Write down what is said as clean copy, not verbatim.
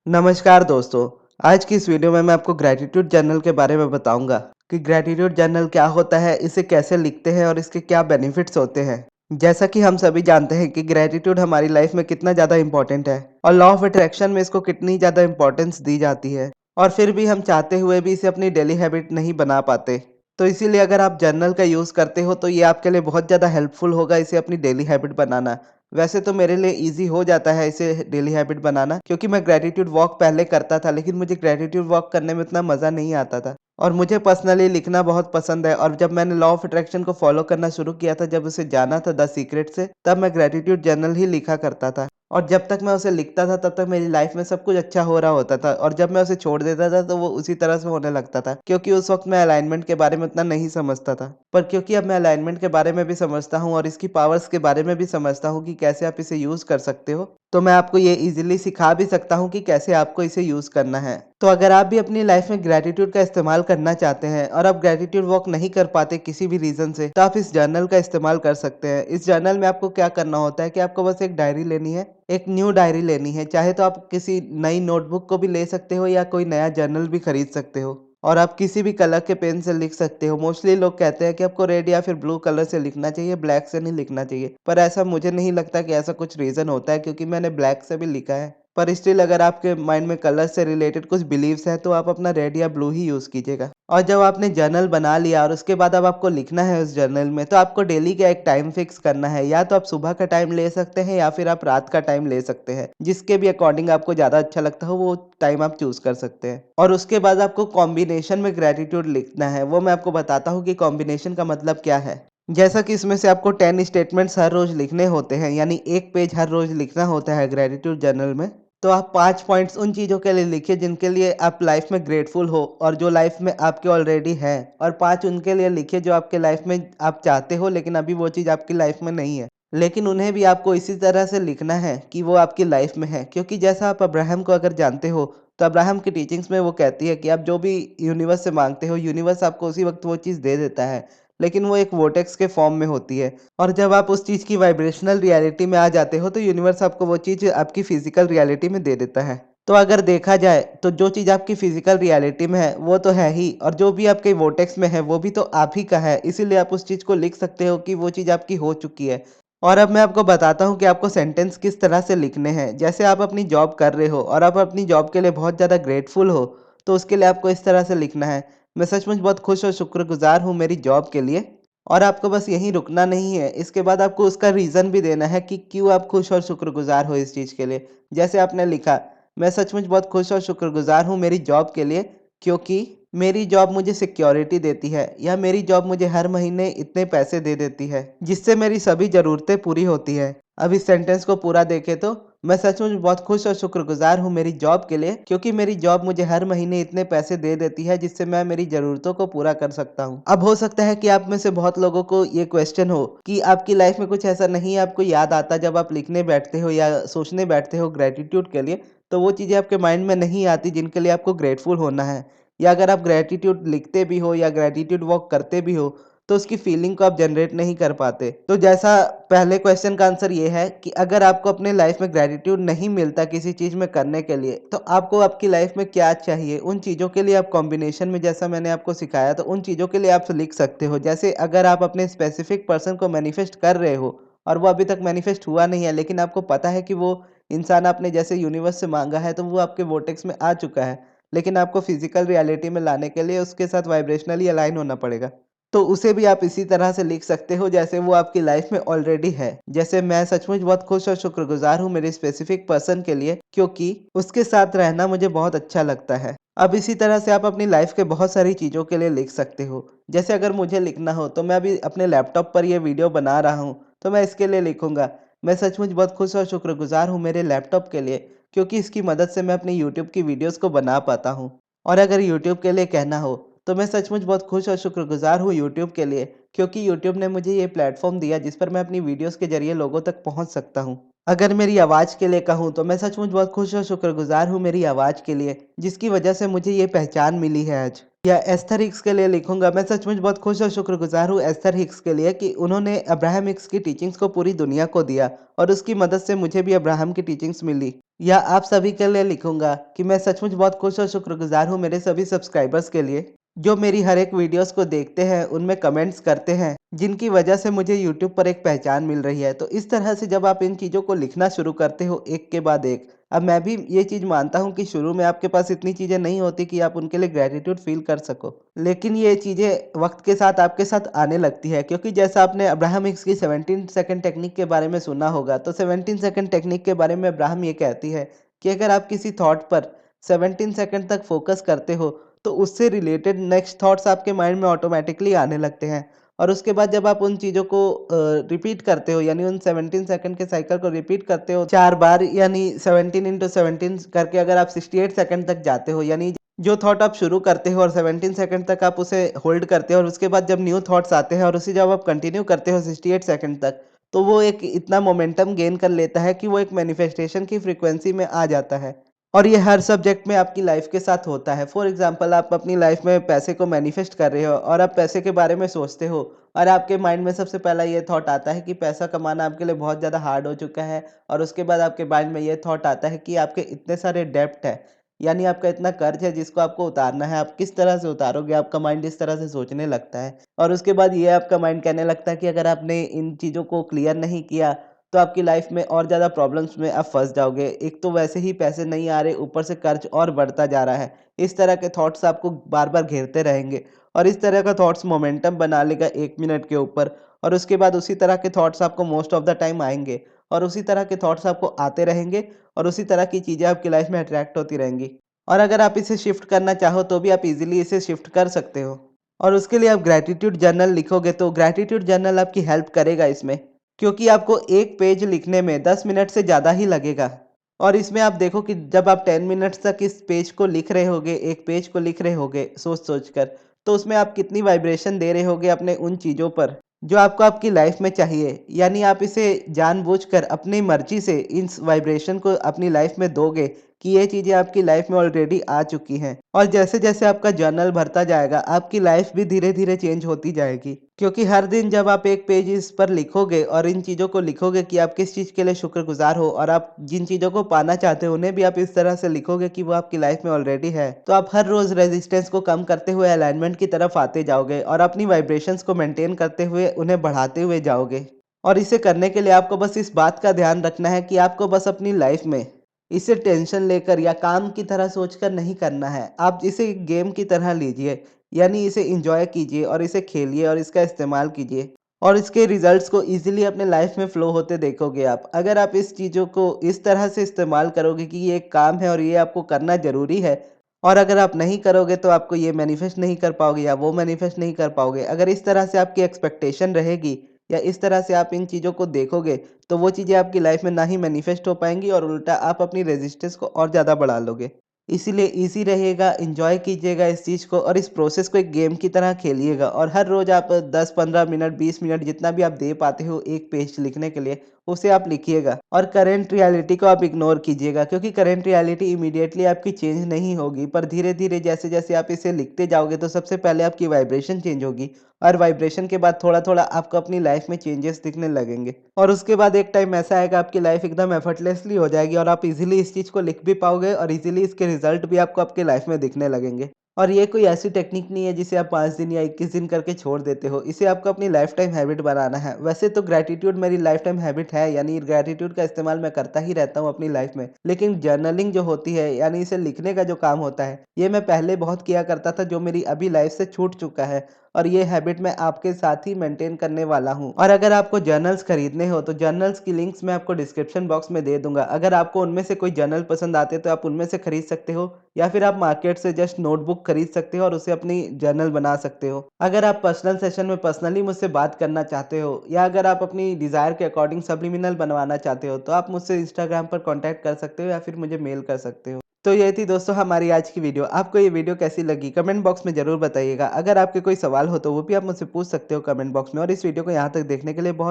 नमस्कार दोस्तों। आज की इस वीडियो में मैं आपको ग्रैटिट्यूड जर्नल के बारे में बताऊंगा कि ग्रैटिट्यूड जर्नल क्या होता है, इसे कैसे लिखते हैं और इसके क्या बेनिफिट्स होते हैं। जैसा कि हम सभी जानते हैं कि ग्रैटिट्यूड हमारी लाइफ में कितना ज़्यादा इंपॉर्टेंट है और लॉ ऑफ अट्रैक्शन में इसको कितनी ज़्यादा इंपॉर्टेंस दी जाती है, और फिर भी हम चाहते हुए भी इसे अपनी डेली हैबिट नहीं बना पाते। तो इसीलिए अगर आप जर्नल का यूज़ करते हो तो ये आपके लिए बहुत ज़्यादा हेल्पफुल होगा इसे अपनी डेली हैबिट बनाना। वैसे तो मेरे लिए ईज़ी हो जाता है इसे डेली हैबिट बनाना, क्योंकि मैं ग्रैटिट्यूड वॉक पहले करता था, लेकिन मुझे ग्रैटिट्यूड वॉक करने में उतना मज़ा नहीं आता था। और मुझे पर्सनली लिखना बहुत पसंद है, और जब मैंने लॉ ऑफ अट्रैक्शन को फॉलो करना शुरू किया था, जब उसे जाना था द सीक्रेट से, तब मैं ग्रैटिट्यूड जर्नल ही लिखा करता था। और जब तक मैं उसे लिखता था तब तक मेरी लाइफ में सब कुछ अच्छा हो रहा होता था, और जब मैं उसे छोड़ देता था तो वो उसी तरह से होने लगता था, क्योंकि उस वक्त मैं अलाइनमेंट के बारे में उतना नहीं समझता था। पर क्योंकि अब मैं अलाइनमेंट के बारे में भी समझता हूँ और इसकी पावर्स के बारे में भी समझता हूँ कि कैसे आप इसे यूज़ कर सकते हो, तो मैं आपको ये इजीली सिखा भी सकता हूँ कि कैसे आपको इसे यूज़ करना है। तो अगर आप भी अपनी लाइफ में ग्रैटिट्यूड का इस्तेमाल करना चाहते हैं और आप ग्रैटिट्यूड वॉक नहीं कर पाते किसी भी रीज़न से, तो आप इस जर्नल का इस्तेमाल कर सकते हैं। इस जर्नल में आपको क्या करना होता है कि आपको बस एक डायरी लेनी है, एक न्यू डायरी लेनी है। चाहे तो आप किसी नई नोटबुक को भी ले सकते हो या कोई नया जर्नल भी खरीद सकते हो, और आप किसी भी कलर के पेन से लिख सकते हो। मोस्टली लोग कहते हैं कि आपको रेड या फिर ब्लू कलर से लिखना चाहिए, ब्लैक से नहीं लिखना चाहिए। पर ऐसा मुझे नहीं लगता कि ऐसा कुछ रीज़न होता है, क्योंकि मैंने ब्लैक से भी लिखा है। पर स्टिल अगर आपके माइंड में कलर से रिलेटेड कुछ बिलीव्स हैं, तो आप अपना रेड या ब्लू ही यूज़ कीजिएगा। और जब आपने जर्नल बना लिया और उसके बाद अब आपको लिखना है उस जर्नल में, तो आपको डेली का एक टाइम फिक्स करना है। या तो आप सुबह का टाइम ले सकते हैं या फिर आप रात का टाइम ले सकते हैं। जिसके भी अकॉर्डिंग आपको ज़्यादा अच्छा लगता हो वो टाइम आप चूज़ कर सकते हैं। और उसके बाद आपको कॉम्बिनेशन में ग्रैटिट्यूड लिखना है। वो मैं आपको बताता हूँ कि कॉम्बिनेशन का मतलब क्या है। जैसा कि इसमें से आपको 10 स्टेटमेंट्स हर रोज़ लिखने होते हैं, यानी 1 पेज हर रोज़ लिखना होता है ग्रैटिट्यूड जर्नल में। तो आप 5 पॉइंट्स उन चीज़ों के लिए लिखिए जिनके लिए आप लाइफ में ग्रेटफुल हो और जो लाइफ में आपके ऑलरेडी है, और 5 उनके लिए लिखिए जो आपके लाइफ में आप चाहते हो लेकिन अभी वो चीज़ आपकी लाइफ में नहीं है। लेकिन उन्हें भी आपको इसी तरह से लिखना है कि वो आपकी लाइफ में है, क्योंकि जैसा आप अब्राहम को अगर जानते हो, तो अब्राहम की टीचिंग्स में वो कहती है कि आप जो भी यूनिवर्स से मांगते हो, यूनिवर्स आपको उसी वक्त वो चीज़ दे देता है, लेकिन वो एक वोर्टेक्स के फॉर्म में होती है। और जब आप उस चीज़ की वाइब्रेशनल रियलिटी में आ जाते हो, तो यूनिवर्स आपको वो चीज़ आपकी फिजिकल रियलिटी में दे देता है। तो अगर देखा जाए तो जो चीज़ आपकी फिजिकल रियलिटी में है वो तो है ही, और जो भी आपके वोर्टेक्स में है वो भी तो आप ही का है। इसीलिए आप उस चीज़ को लिख सकते हो कि वो चीज़ आपकी हो चुकी है। और अब मैं आपको बताता हूँ कि आपको सेंटेंस किस तरह से लिखने हैं। जैसे आप अपनी जॉब कर रहे हो और आप अपनी जॉब के लिए बहुत ज़्यादा ग्रेटफुल हो, तो उसके लिए आपको इस तरह से लिखना है, मैं सचमुच बहुत खुश और शुक्रगुजार हूँ मेरी जॉब के लिए। और आपको बस यहीं रुकना नहीं है, इसके बाद आपको उसका रीज़न भी देना है कि क्यों आप खुश और शुक्रगुजार हो इस चीज़ के लिए। जैसे आपने लिखा, मैं सचमुच बहुत खुश और शुक्रगुजार हूँ मेरी जॉब के लिए, क्योंकि मेरी जॉब मुझे सिक्योरिटी देती है, या मेरी जॉब मुझे हर महीने इतने पैसे दे देती है जिससे मेरी सभी ज़रूरतें पूरी होती है। अब इस सेंटेंस को पूरा देखें तो, मैं सचमुच बहुत खुश और शुक्रगुजार हूँ मेरी जॉब के लिए, क्योंकि मेरी जॉब मुझे हर महीने इतने पैसे दे देती है जिससे मैं मेरी ज़रूरतों को पूरा कर सकता हूँ। अब हो सकता है कि आप में से बहुत लोगों को ये क्वेश्चन हो कि आपकी लाइफ में कुछ ऐसा नहीं आपको याद आता जब आप लिखने बैठते हो या सोचने बैठते हो ग्रेटिट्यूड के लिए, तो वो चीज़ें आपके माइंड में नहीं आती जिनके लिए आपको ग्रेटफुल होना है। या अगर आप ग्रैटिट्यूड लिखते भी हो या ग्रैटिट्यूड वॉक करते भी हो, तो उसकी फीलिंग को आप जनरेट नहीं कर पाते। तो जैसा पहले क्वेश्चन का आंसर ये है कि अगर आपको अपने लाइफ में ग्रैटिट्यूड नहीं मिलता किसी चीज़ में करने के लिए, तो आपको आपकी लाइफ में क्या चाहिए? उन चीज़ों के लिए आप कॉम्बिनेशन में, जैसा मैंने आपको सिखाया, तो उन चीज़ों के लिए आप लिख सकते हो। जैसे अगर आप अपने स्पेसिफिक पर्सन को मैनिफेस्ट कर रहे हो और वो अभी तक मैनिफेस्ट हुआ नहीं है, लेकिन आपको पता है कि वो इंसान आपने जैसे यूनिवर्स से माँगा है, तो वो आपके वोर्टेक्स में आ चुका है। लेकिन आपको फिजिकल रियलिटी में लाने के लिए उसके साथ वाइब्रेशनली अलाइन होना पड़ेगा। तो उसे भी आप इसी तरह से लिख सकते हो जैसे वो आपकी लाइफ में ऑलरेडी है। जैसे, मैं सचमुच बहुत खुश और शुक्रगुजार हूँ मेरे स्पेसिफिक पर्सन के लिए, क्योंकि उसके साथ रहना मुझे बहुत अच्छा लगता है। अब इसी तरह से आप अपनी लाइफ के बहुत सारी चीज़ों के लिए लिख सकते हो। जैसे अगर मुझे लिखना हो, तो मैं अभी अपने लैपटॉप पर ये वीडियो बना रहा हूँ, तो मैं इसके लिए लिखूंगा, मैं सचमुच बहुत खुश और शुक्रगुजार हूँ मेरे लैपटॉप के लिए, क्योंकि इसकी मदद से मैं अपनी यूट्यूब की वीडियोस को बना पाता हूँ। और अगर यूट्यूब के लिए कहना हो, तो मैं सचमुच बहुत खुश और शुक्रगुजार हूँ यूट्यूब के लिए, क्योंकि यूट्यूब ने मुझे ये प्लेटफॉर्म दिया जिस पर मैं अपनी वीडियोस के ज़रिए लोगों तक पहुँच सकता हूँ। अगर मेरी आवाज़ के लिए कहूँ, तो मैं सचमुच बहुत खुश और शुक्रगुजार हूँ मेरी आवाज़ के लिए, जिसकी वजह से मुझे ये पहचान मिली है आज। या एस्थर हिक्स के लिए लिखूंगा, मैं सचमुच बहुत खुश और शुक्रगुजार हूँ एस्थर हिक्स के लिए कि उन्होंने अब्राहम हिक्स की टीचिंग्स को पूरी दुनिया को दिया, और उसकी मदद से मुझे भी अब्राहम की टीचिंग्स मिली। या आप सभी के लिए लिखूँगा कि मैं सचमुच बहुत खुश और शुक्रगुज़ार हूँ मेरे सभी सब्सक्राइबर्स के लिए, जो मेरी हर एक वीडियोज़ को देखते हैं, उनमें कमेंट्स करते हैं, जिनकी वजह से मुझे यूट्यूब पर एक पहचान मिल रही है। तो इस तरह से जब आप इन चीज़ों को लिखना शुरू करते हो एक के बाद एक, अब मैं भी ये चीज़ मानता हूँ कि शुरू में आपके पास इतनी चीज़ें नहीं होती कि आप उनके लिए ग्रैटिट्यूड फ़ील कर सको। लेकिन ये चीज़ें वक़्त के साथ आपके साथ आने लगती है, क्योंकि जैसा आपने अब्राहम हिक्स की 17 सेकंड टेक्निक के बारे में सुना होगा, तो 17 सेकंड टेक्निक के बारे में अब्राहम ये कहती है कि अगर आप किसी थॉट पर 17 सेकंड तक फ़ोकस करते हो, तो उससे रिलेटेड नेक्स्ट थॉट्स आपके माइंड में ऑटोमैटिकली आने लगते हैं। और उसके बाद जब आप उन चीज़ों को रिपीट करते हो, यानी उन 17 सेकंड के साइकिल को रिपीट करते हो 4 बार, यानी 17 इंटू 17 करके अगर आप 68 सेकंड तक जाते हो, यानी जो थॉट आप शुरू करते हो और 17 सेकंड तक आप उसे होल्ड करते हो और उसके बाद जब न्यू थॉट्स आते हैं और उसे जब आप कंटिन्यू करते हो 68 सेकंड तक, तो वो एक इतना मोमेंटम गेन कर लेता है कि वो एक मैनिफेस्टेशन की फ्रीक्वेंसी में आ जाता है। और ये हर सब्जेक्ट में आपकी लाइफ के साथ होता है। फॉर एग्जांपल, आप अपनी लाइफ में पैसे को मैनिफेस्ट कर रहे हो और आप पैसे के बारे में सोचते हो और आपके माइंड में सबसे पहला ये थॉट आता है कि पैसा कमाना आपके लिए बहुत ज़्यादा हार्ड हो चुका है, और उसके बाद आपके माइंड में ये थॉट आता है कि आपके इतने सारे डेब्ट है, यानी आपका इतना कर्ज है जिसको आपको उतारना है, आप किस तरह से उतारोगे, आपका माइंड इस तरह से सोचने लगता है। और उसके बाद ये आपका माइंड कहने लगता है कि अगर आपने इन चीज़ों को क्लियर नहीं किया, तो आपकी लाइफ में और ज़्यादा प्रॉब्लम्स में आप फँस जाओगे। एक तो वैसे ही पैसे नहीं आ रहे, ऊपर से कर्ज और बढ़ता जा रहा है। इस तरह के थॉट्स आपको बार-बार घेरते रहेंगे और इस तरह का थॉट्स मोमेंटम बना लेगा 1 मिनट के ऊपर, और उसके बाद उसी तरह के थॉट्स आपको मोस्ट ऑफ द टाइम आएँगे और उसी तरह के थॉट्स आपको आते रहेंगे और उसी तरह की चीज़ें आपकी लाइफ में अट्रैक्ट होती रहेंगी। और अगर आप इसे शिफ्ट करना चाहो तो भी आप ईज़िली इसे शिफ्ट कर सकते हो। और उसके लिए आप ग्रैटिट्यूड जर्नल लिखोगे तो ग्रैटिट्यूड जर्नल आपकी हेल्प करेगा इसमें, क्योंकि आपको एक पेज लिखने में 10 मिनट से ज़्यादा ही लगेगा। और इसमें आप देखो कि जब आप 10 मिनट्स तक इस पेज को लिख रहे होगे, एक पेज को लिख रहे होगे सोच-सोच कर, तो उसमें आप कितनी वाइब्रेशन दे रहे होगे अपने उन चीज़ों पर, जो आपको आपकी लाइफ में चाहिए। यानी आप इसे जानबूझकर अपनी मर्ज़ी से इस वाइब्रेशन को अपनी लाइफ में दोगे कि ये चीज़ें आपकी लाइफ में ऑलरेडी आ चुकी हैं। और जैसे-जैसे आपका जर्नल भरता जाएगा, आपकी लाइफ भी धीरे-धीरे चेंज होती जाएगी। क्योंकि हर दिन जब आप एक पेज इस पर लिखोगे और इन चीज़ों को लिखोगे कि आप किस चीज़ के लिए शुक्रगुज़ार हो और आप जिन चीज़ों को पाना चाहते हो, उन्हें भी आप इस तरह से लिखोगे कि वो आपकी लाइफ में ऑलरेडी है, तो आप हर रोज़ रेजिस्टेंस को कम करते हुए अलाइनमेंट की तरफ आते जाओगे और अपनी वाइब्रेशंस को मेंटेन करते हुए उन्हें बढ़ाते हुए जाओगे। और इसे करने के लिए आपको बस इस बात का ध्यान रखना है कि आपको बस अपनी लाइफ में इसे टेंशन लेकर या काम की तरह सोचकर नहीं करना है। आप इसे एक गेम की तरह लीजिए, यानी इसे एन्जॉय कीजिए और इसे खेलिए और इसका इस्तेमाल कीजिए। और इसके रिज़ल्ट्स को ईज़िली अपने लाइफ में फ़्लो होते देखोगे आप। अगर आप इस चीज़ों को इस तरह से इस्तेमाल करोगे कि ये एक काम है और ये आपको करना ज़रूरी है, और अगर आप नहीं करोगे तो आपको ये मैनिफेस्ट नहीं कर पाओगे या वो मैनिफेस्ट नहीं कर पाओगे। अगर इस तरह से आपकी एक्सपेक्टेशन रहेगी या इस तरह से आप इन चीज़ों को देखोगे, तो वो चीज़ें आपकी लाइफ में ना ही मैनिफेस्ट हो पाएँगी और उल्टा आप अपनी रेजिस्टेंस को और ज़्यादा बढ़ा लोगे। इसीलिए ईज़ी रहेगा, एन्जॉय कीजिएगा इस चीज़ को और इस प्रोसेस को एक गेम की तरह खेलिएगा, और हर रोज़ आप 10-15 मिनट, 20 मिनट जितना भी आप दे पाते हो एक पेज लिखने के लिए, उसे आप लिखिएगा। और करंट रियलिटी को आप इग्नोर कीजिएगा, क्योंकि करंट रियलिटी इमीडिएटली आपकी चेंज नहीं होगी, पर धीरे-धीरे जैसे-जैसे आप इसे लिखते जाओगे तो सबसे पहले आपकी वाइब्रेशन चेंज होगी और वाइब्रेशन के बाद थोड़ा-थोड़ा आपको अपनी लाइफ में चेंजेस दिखने लगेंगे। और उसके बाद एक टाइम ऐसा आएगा आपकी लाइफ एकदम एफर्टलेसली हो जाएगी और आप इज़िली इस चीज़ को लिख भी पाओगे और इज़िली इसके रिज़ल्ट भी आपको आपकी लाइफ में दिखने लगेंगे। और ये कोई ऐसी टेक्निक नहीं है जिसे आप 5 दिन या 21 दिन करके छोड़ देते हो। इसे आपको अपनी लाइफ टाइम हैबिट बनाना है। वैसे तो ग्रैटिट्यूड मेरी लाइफ टाइम हैबिट है, यानी ग्रैटिट्यूड का इस्तेमाल मैं करता ही रहता हूँ अपनी लाइफ में। लेकिन जर्नलिंग जो होती है, यानी इसे लिखने का जो काम होता है, ये मैं पहले बहुत किया करता था, जो मेरी अभी लाइफ से छूट चुका है। और ये हैबिट मैं आपके साथ ही मेंटेन करने वाला हूँ। और अगर आपको जर्नल्स खरीदने हो तो जर्नल्स की लिंक्स मैं आपको डिस्क्रिप्शन बॉक्स में दे दूँगा। अगर आपको उनमें से कोई जर्नल पसंद आते हैं तो आप उनमें से खरीद सकते हो, या फिर आप मार्केट से जस्ट नोटबुक खरीद सकते हो और उसे अपनी जर्नल बना सकते हो। अगर आप पर्सनल सेशन में पर्सनली मुझसे बात करना चाहते हो, या अगर आप अपनी डिज़ायर के अकॉर्डिंग सब्लिमिनल बनवाना चाहते हो, तो आप मुझसे इंस्टाग्राम पर कॉन्टैक्ट कर सकते हो या फिर मुझे मेल कर सकते हो। तो ये थी दोस्तों हमारी आज की वीडियो। आपको ये वीडियो कैसी लगी कमेंट बॉक्स में ज़रूर बताइएगा। अगर आपके कोई सवाल हो तो वो भी आप मुझसे पूछ सकते हो कमेंट बॉक्स में, और इस वीडियो को यहाँ तक देखने के लिए बहुत